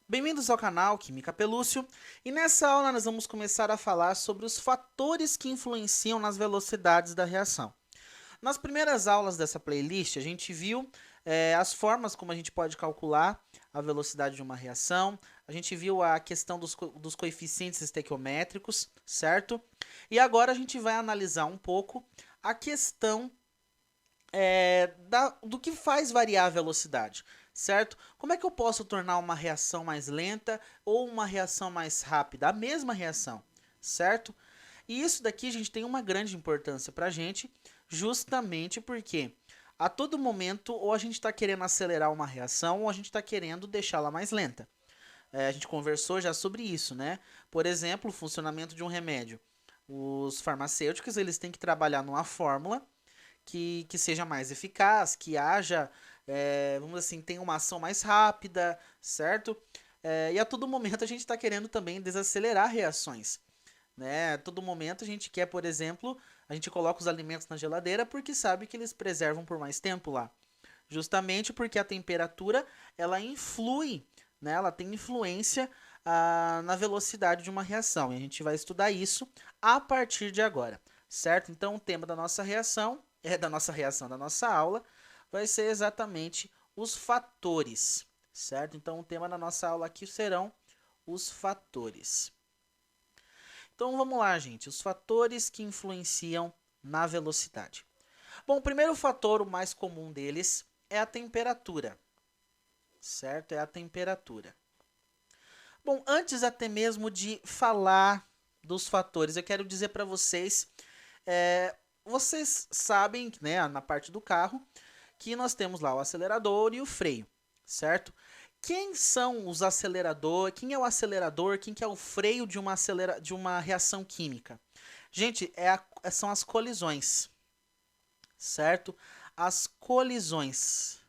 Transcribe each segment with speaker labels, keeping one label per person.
Speaker 1: Bem-vindos ao canal Química Pelúcio, e nessa aula nós vamos começar a falar sobre os fatores que influenciam nas velocidades da reação. Nas primeiras aulas dessa playlist, a gente viu as formas como a gente pode calcular a velocidade de uma reação, a gente viu a questão dos coeficientes estequiométricos, certo? E agora a gente vai analisar um pouco a questão do que faz variar a velocidade, certo? Como é que eu posso tornar uma reação mais lenta ou uma reação mais rápida? A mesma reação, certo? E isso daqui, gente, tem uma grande importância pra gente, justamente porque a todo momento ou a gente está querendo acelerar uma reação ou a gente está querendo deixá-la mais lenta. A gente conversou já sobre isso, né? Por exemplo, o funcionamento de um remédio. Os farmacêuticos, eles têm que trabalhar numa fórmula que seja mais eficaz, que haja, vamos dizer assim, tenha uma ação mais rápida, certo? E a todo momento a gente está querendo também desacelerar reações, né? A todo momento a gente quer, por exemplo, a gente coloca os alimentos na geladeira porque sabe que eles preservam por mais tempo lá. Justamente porque a temperatura, ela influi, né? Ela tem influência na velocidade de uma reação. E a gente vai estudar isso a partir de agora, certo? Então, o tema da nossa aula, vai ser exatamente os fatores, certo? Então, o tema da nossa aula aqui serão os fatores. Então, vamos lá, gente. Os fatores que influenciam na velocidade. Bom, o primeiro fator, o mais comum deles, é a temperatura, certo? É a temperatura. Bom, antes até mesmo de falar dos fatores, eu quero dizer para vocês, vocês sabem, né, na parte do carro, que nós temos lá o acelerador e o freio, certo? Quem são os aceleradores? Quem é o acelerador? Quem que é o freio de uma reação química? Gente, são as colisões, certo? As colisões.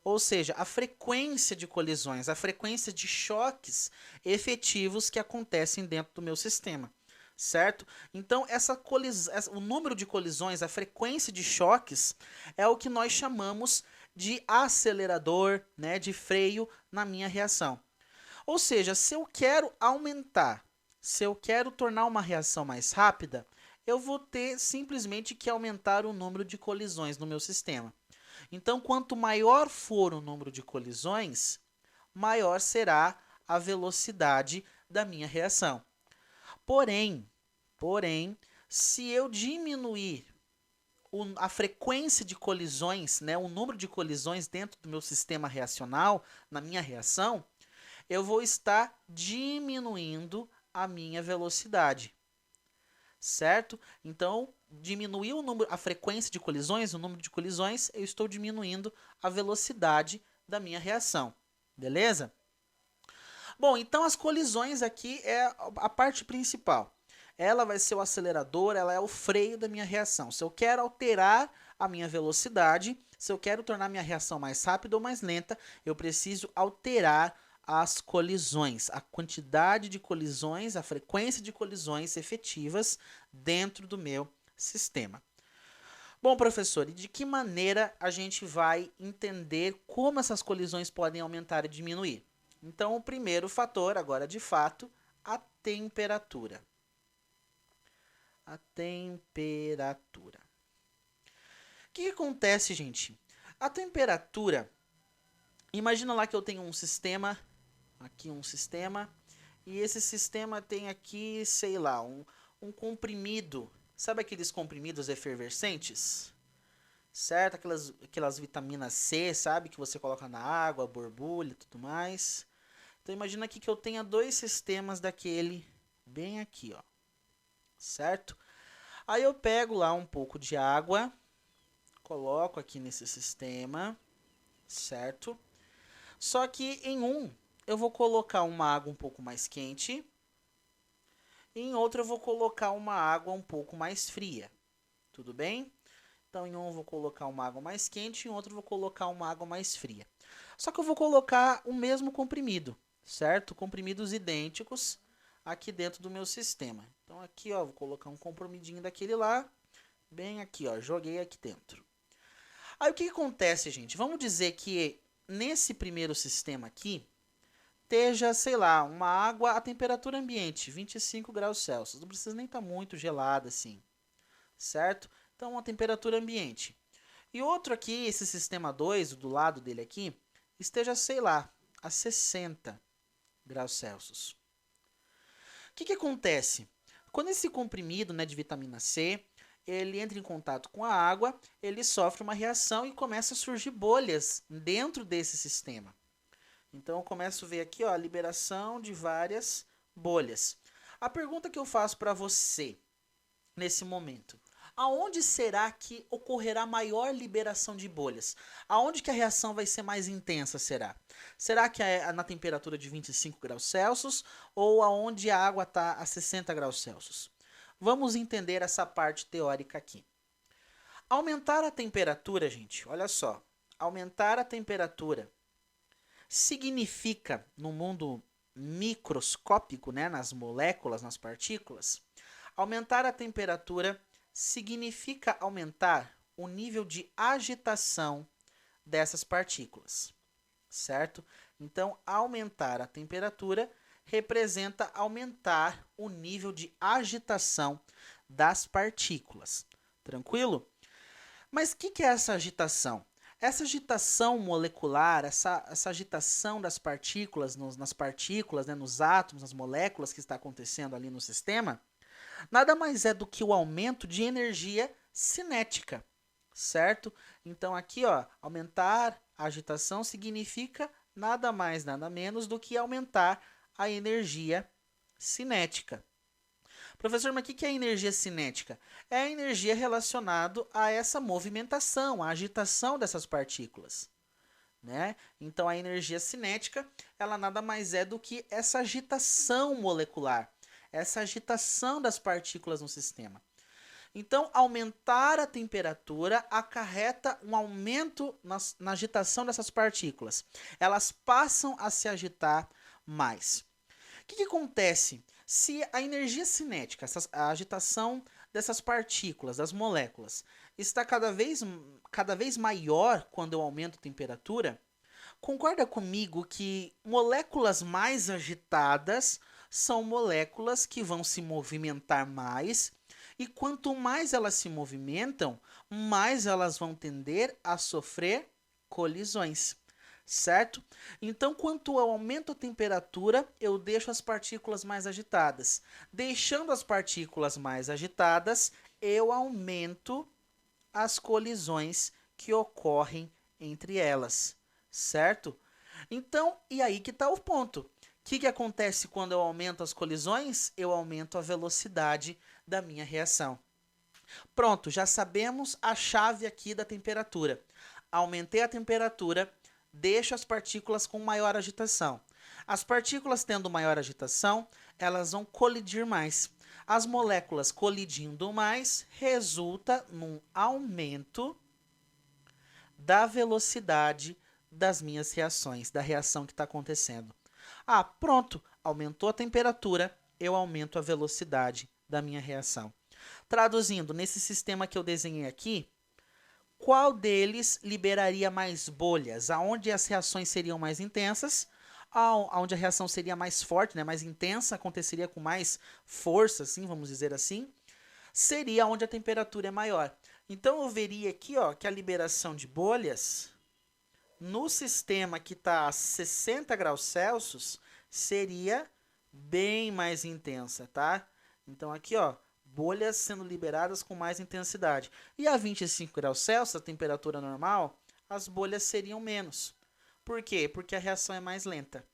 Speaker 1: Ou seja, a frequência de colisões, a frequência de choques efetivos que acontecem dentro do meu sistema, certo? Então, o número de colisões, a frequência de choques, é o que nós chamamos de acelerador, né, de freio na minha reação. Ou seja, se eu quero aumentar, se eu quero tornar uma reação mais rápida, eu vou ter simplesmente que aumentar o número de colisões no meu sistema. Então, quanto maior for o número de colisões, maior será a velocidade da minha reação. Porém, se eu diminuir a frequência de colisões, né, o número de colisões dentro do meu sistema reacional, na minha reação, eu vou estar diminuindo a minha velocidade, certo? Então, diminuir a frequência de colisões, o número de colisões, eu estou diminuindo a velocidade da minha reação, beleza? Bom, então as colisões aqui é a parte principal. Ela vai ser o acelerador, ela é o freio da minha reação. Se eu quero alterar a minha velocidade, se eu quero tornar minha reação mais rápida ou mais lenta, eu preciso alterar as colisões, a quantidade de colisões, a frequência de colisões efetivas dentro do meu sistema. Bom, professor, e de que maneira a gente vai entender como essas colisões podem aumentar e diminuir? Então, o primeiro fator, agora de fato, a temperatura. A temperatura. O que acontece, gente? A temperatura, imagina lá que eu tenho um sistema, aqui um sistema, e esse sistema tem aqui, sei lá, um comprimido. Sabe aqueles comprimidos efervescentes? Certo? Aquelas vitaminas C, sabe? Que você coloca na água, borbulha e tudo mais. Então imagina aqui que eu tenha dois sistemas daquele bem aqui, ó. Certo? Aí eu pego lá um pouco de água, coloco aqui nesse sistema, certo? Só que em um eu vou colocar uma água um pouco mais quente e em outro eu vou colocar uma água um pouco mais fria. Tudo bem? Então em um eu vou colocar uma água mais quente e em outro eu vou colocar uma água mais fria. Só que eu vou colocar o mesmo comprimido, certo? Comprimidos idênticos aqui dentro do meu sistema. Então aqui, ó, vou colocar um comprimidinho daquele lá, bem aqui, ó, joguei aqui dentro. Aí o que acontece, gente? Vamos dizer que nesse primeiro sistema aqui, esteja, sei lá, uma água a temperatura ambiente, 25 graus Celsius. Não precisa nem estar muito gelada assim, certo? Então, uma temperatura ambiente. E outro aqui, esse sistema 2, do lado dele aqui, esteja, sei lá, a 60 graus Celsius. O que acontece? Quando esse comprimido, né, de vitamina C, ele entra em contato com a água, ele sofre uma reação e começa a surgir bolhas dentro desse sistema. Então eu começo a ver aqui, ó, a liberação de várias bolhas. A pergunta que eu faço para você nesse momento: aonde será que ocorrerá maior liberação de bolhas? Aonde que a reação vai ser mais intensa, será? Será que é na temperatura de 25 graus Celsius ou aonde a água está a 60 graus Celsius? Vamos entender essa parte teórica aqui. Aumentar a temperatura, gente, olha só. Aumentar a temperatura significa, no mundo microscópico, né, nas moléculas, nas partículas, aumentar a temperatura significa aumentar o nível de agitação dessas partículas, certo? Então, aumentar a temperatura representa aumentar o nível de agitação das partículas. Tranquilo? Mas o que é essa agitação? Essa agitação molecular, essa agitação das partículas, nas partículas, né, nos átomos, nas moléculas que está acontecendo ali no sistema, nada mais é do que o aumento de energia cinética, certo? Então aqui, ó, aumentar a agitação significa nada mais, nada menos do que aumentar a energia cinética. Professor, mas o que é energia cinética? É a energia relacionada a essa movimentação, a agitação dessas partículas, né? Então a energia cinética, ela nada mais é do que essa agitação molecular, essa agitação das partículas no sistema. Então, aumentar a temperatura acarreta um aumento na agitação dessas partículas. Elas passam a se agitar mais. O que acontece? Se a energia cinética, a agitação dessas partículas, das moléculas, está cada vez maior quando eu aumento a temperatura, concorda comigo que moléculas mais agitadas são moléculas que vão se movimentar mais, e quanto mais elas se movimentam, mais elas vão tender a sofrer colisões, certo? Então, quanto eu aumento a temperatura, eu deixo as partículas mais agitadas. Deixando as partículas mais agitadas, eu aumento as colisões que ocorrem entre elas, certo? Então, e aí que está o ponto. O que acontece quando eu aumento as colisões? Eu aumento a velocidade da minha reação. Pronto, já sabemos a chave aqui da temperatura. Aumentei a temperatura, deixo as partículas com maior agitação. As partículas tendo maior agitação, elas vão colidir mais. As moléculas colidindo mais resulta num aumento da velocidade das minhas reações, da reação que está acontecendo. Ah, pronto, aumentou a temperatura, eu aumento a velocidade da minha reação. Traduzindo, nesse sistema que eu desenhei aqui, qual deles liberaria mais bolhas? Aonde as reações seriam mais intensas? Aonde a reação seria mais forte, né, mais intensa, aconteceria com mais força, assim, vamos dizer assim, seria onde a temperatura é maior. Então eu veria aqui, ó, que a liberação de bolhas no sistema que está a 60 graus Celsius seria bem mais intensa, tá? Então aqui, ó, bolhas sendo liberadas com mais intensidade. E a 25 graus Celsius, a temperatura normal, as bolhas seriam menos. Por quê? Porque a reação é mais lenta,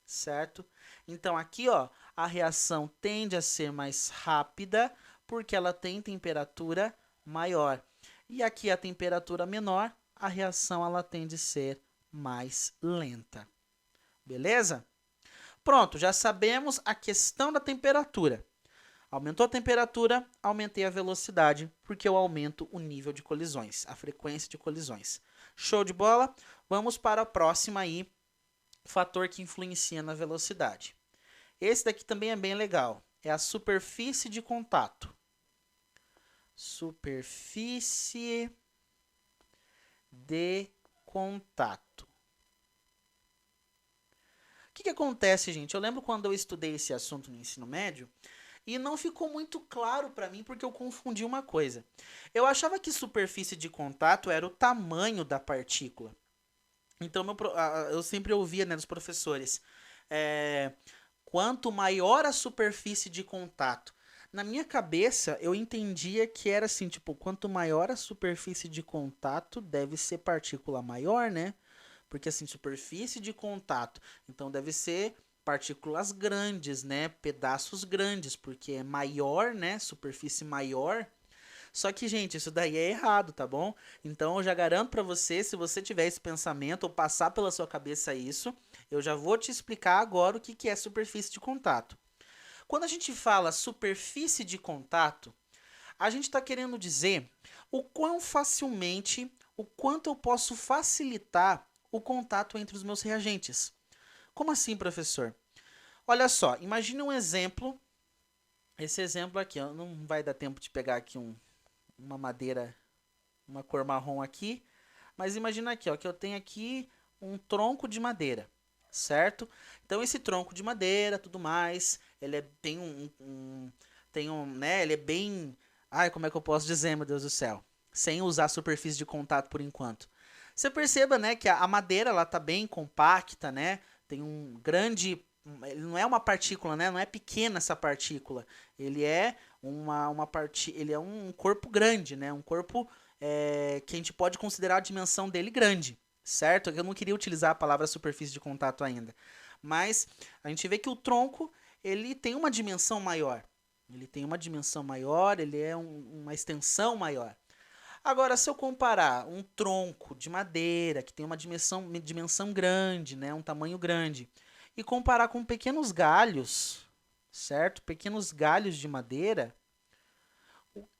Speaker 1: certo? Então aqui, ó, a reação tende a ser mais rápida porque ela tem temperatura maior. E aqui a temperatura menor, a reação ela tende a ser mais lenta. Beleza? Pronto, já sabemos a questão da temperatura. Aumentou a temperatura, aumentei a velocidade, porque eu aumento o nível de colisões, a frequência de colisões. Show de bola? Vamos para a próxima aí, fator que influencia na velocidade. Esse daqui também é bem legal, é a superfície de contato. Superfície de contato. que acontece, gente? Eu lembro quando eu estudei esse assunto no ensino médio e não ficou muito claro para mim porque eu confundi uma coisa. Eu achava que superfície de contato era o tamanho da partícula. Então eu sempre ouvia, né, dos professores, é, quanto maior a superfície de contato. Na minha cabeça, eu entendia que era assim, tipo, quanto maior a superfície de contato, deve ser partícula maior, né? Porque assim, superfície de contato, então deve ser partículas grandes, né? Pedaços grandes, porque é maior, né? Superfície maior. Só que, gente, isso daí é errado, tá bom? Então eu já garanto pra você, se você tiver esse pensamento ou passar pela sua cabeça isso, eu já vou te explicar agora o que que é superfície de contato. Quando a gente fala superfície de contato, a gente está querendo dizer o quão facilmente, o quanto eu posso facilitar o contato entre os meus reagentes. Como assim, professor? Olha só, imagine um exemplo. Esse exemplo aqui, ó, não vai dar tempo de pegar aqui uma madeira, uma cor marrom aqui, mas imagina aqui, ó, que eu tenho aqui um tronco de madeira, certo? Então esse tronco de madeira, tudo mais, ele tem um, né? Ele é bem, ai, como é que eu posso dizer, meu Deus do céu, sem usar superfície de contato por enquanto. Você perceba, né, que a madeira ela tá bem compacta, né? Tem um grande, ele não é uma partícula, né? Não é pequena essa partícula. Ele é ele é um corpo grande, né? Um corpo que a gente pode considerar a dimensão dele grande, certo? Eu não queria utilizar a palavra superfície de contato ainda, mas a gente vê que o tronco ele tem uma dimensão maior. Ele tem uma dimensão maior, ele é uma extensão maior. Agora, se eu comparar um tronco de madeira, que tem uma dimensão grande, né, um tamanho grande, e comparar com pequenos galhos, certo? Pequenos galhos de madeira,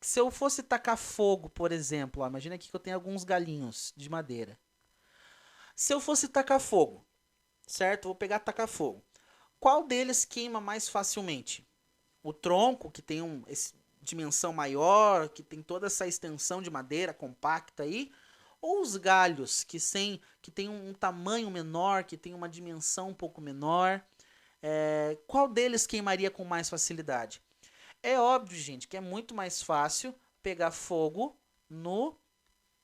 Speaker 1: se eu fosse tacar fogo, por exemplo, ó, imagina aqui que eu tenho alguns galinhos de madeira. Se eu fosse tacar fogo, certo? Vou pegar tacar fogo. Qual deles queima mais facilmente? O tronco, que tem dimensão maior, que tem toda essa extensão de madeira compacta aí, ou os galhos, que tem um tamanho menor, que tem uma dimensão um pouco menor? Qual deles queimaria com mais facilidade? É óbvio, gente, que é muito mais fácil pegar fogo no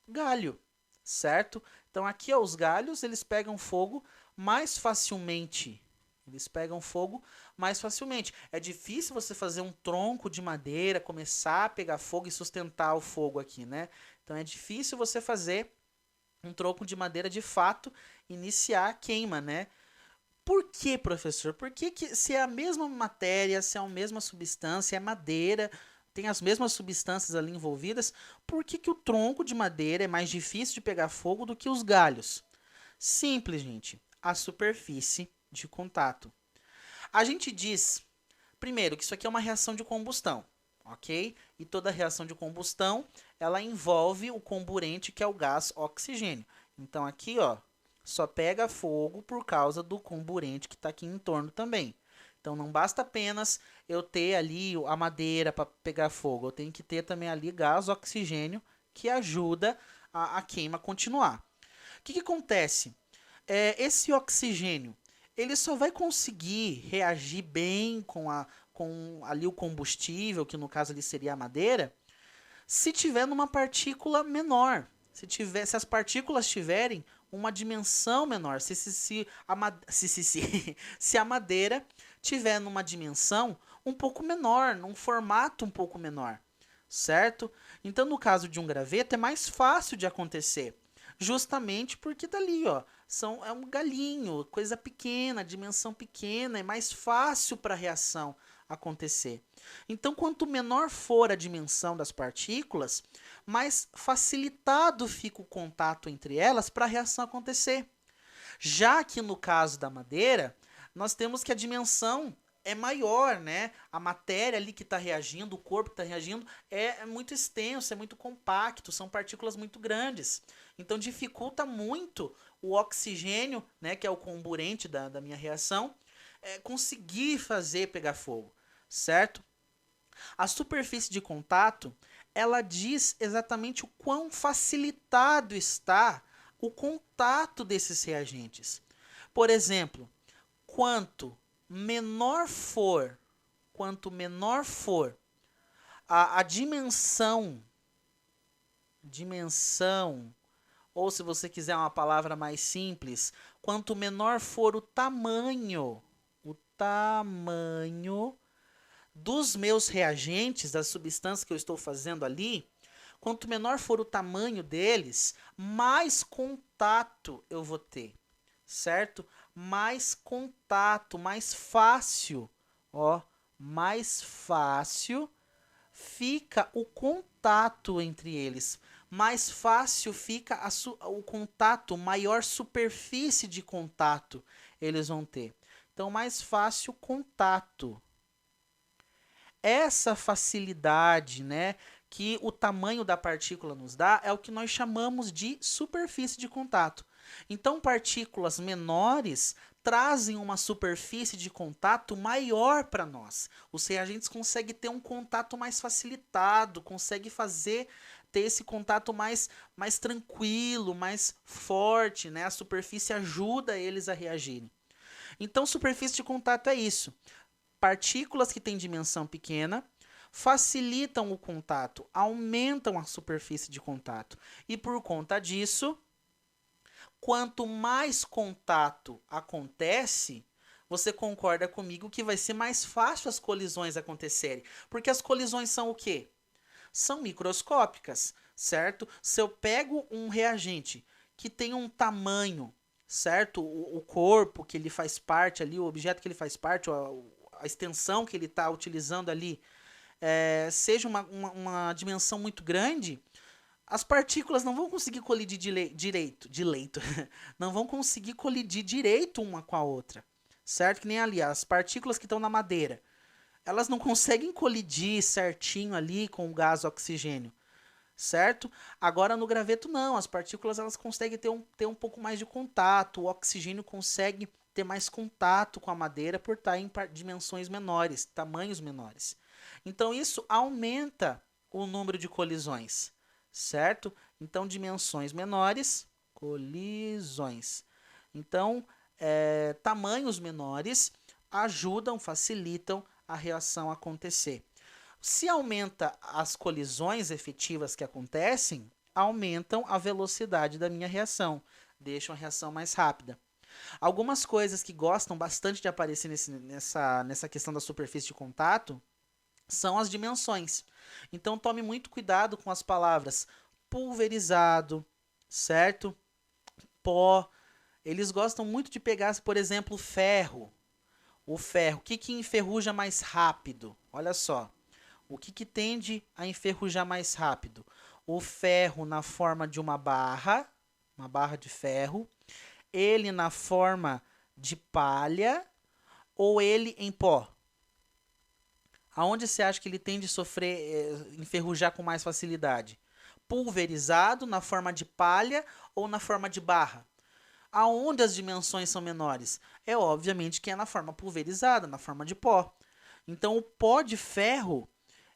Speaker 1: galho, certo? Então aqui, ó, os galhos, eles pegam fogo mais facilmente. Eles pegam fogo mais facilmente. É difícil você fazer um tronco de madeira, começar a pegar fogo e sustentar o fogo aqui, né? Então é difícil você fazer um tronco de madeira de fato iniciar a queima, né? Por que, professor? Porque se é a mesma matéria, se é a mesma substância, é madeira, tem as mesmas substâncias ali envolvidas, por que o tronco de madeira é mais difícil de pegar fogo do que os galhos? Simples, gente. A superfície de contato. A gente diz, primeiro, que isso aqui é uma reação de combustão, ok? E toda reação de combustão, ela envolve o comburente, que é o gás oxigênio. Então aqui, ó, só pega fogo por causa do comburente que está aqui em torno também. Então não basta apenas eu ter ali a madeira para pegar fogo, eu tenho que ter também ali gás oxigênio que ajuda a queima a continuar. O que acontece? Esse oxigênio ele só vai conseguir reagir bem com ali o combustível, que no caso ali seria a madeira, se tiver numa partícula menor. Se as partículas tiverem uma dimensão menor, se a madeira tiver numa dimensão um pouco menor, num formato um pouco menor, certo? Então, no caso de um graveto, é mais fácil de acontecer, justamente porque dali, ó, é um galinho, coisa pequena, dimensão pequena, é mais fácil para a reação acontecer. Então, quanto menor for a dimensão das partículas, mais facilitado fica o contato entre elas para a reação acontecer. Já que no caso da madeira, nós temos que a dimensão é maior, né? A matéria ali que está reagindo, o corpo que está reagindo, é muito extenso, é muito compacto, são partículas muito grandes. Então dificulta muito o oxigênio, né, que é o comburente da minha reação, conseguir fazer pegar fogo, certo? A superfície de contato, ela diz exatamente o quão facilitado está o contato desses reagentes. Por exemplo, quanto menor for, a dimensão, ou se você quiser uma palavra mais simples, quanto menor for o tamanho dos meus reagentes, das substâncias que eu estou fazendo ali, quanto menor for o tamanho deles, mais contato eu vou ter, certo? Mais contato, mais fácil, ó, mais fácil fica o contato entre eles. Mais fácil fica o contato, maior superfície de contato eles vão ter. Então, mais fácil contato. Essa facilidade, né, que o tamanho da partícula nos dá é o que nós chamamos de superfície de contato. Então, partículas menores trazem uma superfície de contato maior para nós. Os reagentes conseguem ter um contato mais facilitado, conseguem ter esse contato mais tranquilo, mais forte, né? A superfície ajuda eles a reagirem. Então, superfície de contato é isso. Partículas que têm dimensão pequena facilitam o contato, aumentam a superfície de contato. E por conta disso, quanto mais contato acontece, você concorda comigo que vai ser mais fácil as colisões acontecerem. Porque as colisões são o quê? São microscópicas, certo? Se eu pego um reagente que tem um tamanho, certo? O corpo que ele faz parte ali, o objeto que ele faz parte, a extensão que ele está utilizando ali, seja uma dimensão muito grande, as partículas não vão conseguir colidir direito, não vão conseguir colidir direito uma com a outra, certo? Que nem ali, as partículas que estão na madeira, elas não conseguem colidir certinho ali com o gás oxigênio, certo? Agora no graveto não, as partículas elas conseguem ter um pouco mais de contato, o oxigênio consegue ter mais contato com a madeira por estar em dimensões menores, tamanhos menores. Então isso aumenta o número de colisões, certo? Então dimensões menores, colisões. Então tamanhos menores ajudam, facilitam a reação acontecer. Se aumenta as colisões efetivas que acontecem, aumentam a velocidade da minha reação, deixam a reação mais rápida. Algumas coisas que gostam bastante de aparecer nessa questão da superfície de contato são as dimensões. Então tome muito cuidado com as palavras pulverizado, certo? Pó. Eles gostam muito de pegar, por exemplo, ferro. O ferro, o que enferruja mais rápido? Olha só. O que tende a enferrujar mais rápido? O ferro na forma de uma barra de ferro, ele na forma de palha ou ele em pó? Aonde você acha que ele tende a enferrujar com mais facilidade? Pulverizado na forma de palha ou na forma de barra? Aonde as dimensões são menores? É obviamente que é na forma pulverizada, na forma de pó. Então o pó de ferro,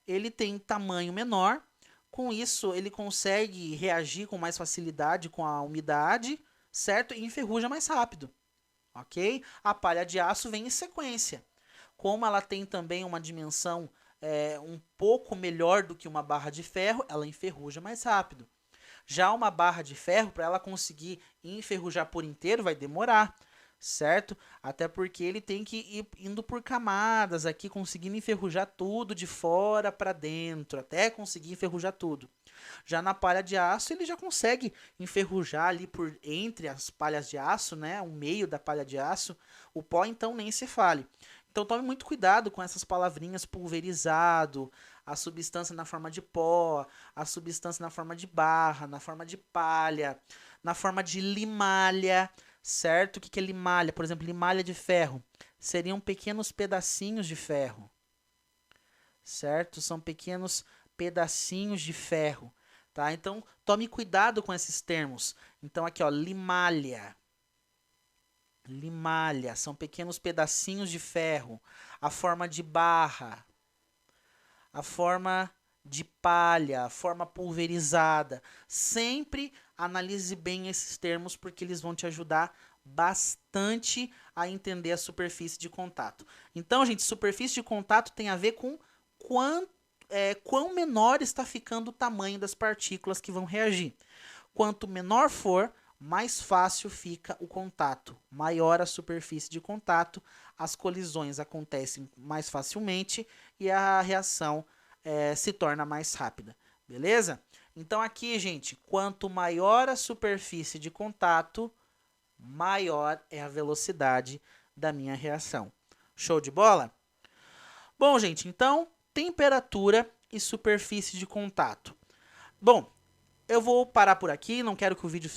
Speaker 1: ele tem tamanho menor, com isso ele consegue reagir com mais facilidade com a umidade, certo? E enferruja mais rápido, ok? A palha de aço vem em sequência. Como ela tem também uma dimensão um pouco melhor do que uma barra de ferro, ela enferruja mais rápido. Já uma barra de ferro, para ela conseguir enferrujar por inteiro, vai demorar, certo? Até porque ele tem que ir indo por camadas aqui, conseguindo enferrujar tudo de fora para dentro, até conseguir enferrujar tudo. Já na palha de aço, ele já consegue enferrujar ali por entre as palhas de aço, né? O meio da palha de aço. O pó, então, nem se fale. Então tome muito cuidado com essas palavrinhas pulverizado, a substância na forma de pó, a substância na forma de barra, na forma de palha, na forma de limalha, certo? O que é limalha? Por exemplo, limalha de ferro. Seriam pequenos pedacinhos de ferro, certo? São pequenos pedacinhos de ferro, tá? Então, tome cuidado com esses termos. Então, aqui, ó, limalha. Limalha, são pequenos pedacinhos de ferro. A forma de barra, a forma de palha, a forma pulverizada. Sempre analise bem esses termos porque eles vão te ajudar bastante a entender a superfície de contato. Então, gente, superfície de contato tem a ver com quão menor está ficando o tamanho das partículas que vão reagir. Quanto menor for, mais fácil fica o contato. Maior a superfície de contato, as colisões acontecem mais facilmente e a reação se torna mais rápida. Beleza? Então aqui, gente, quanto maior a superfície de contato, maior é a velocidade da minha reação. Show de bola? Bom, gente, então, temperatura e superfície de contato. Bom, eu vou parar por aqui, não quero que o vídeo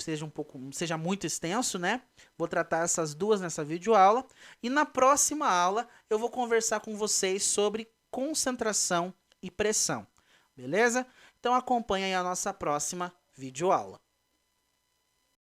Speaker 1: seja muito extenso, né? Vou tratar essas duas nessa videoaula. E na próxima aula eu vou conversar com vocês sobre concentração e pressão. Beleza? Então acompanhe aí a nossa próxima videoaula.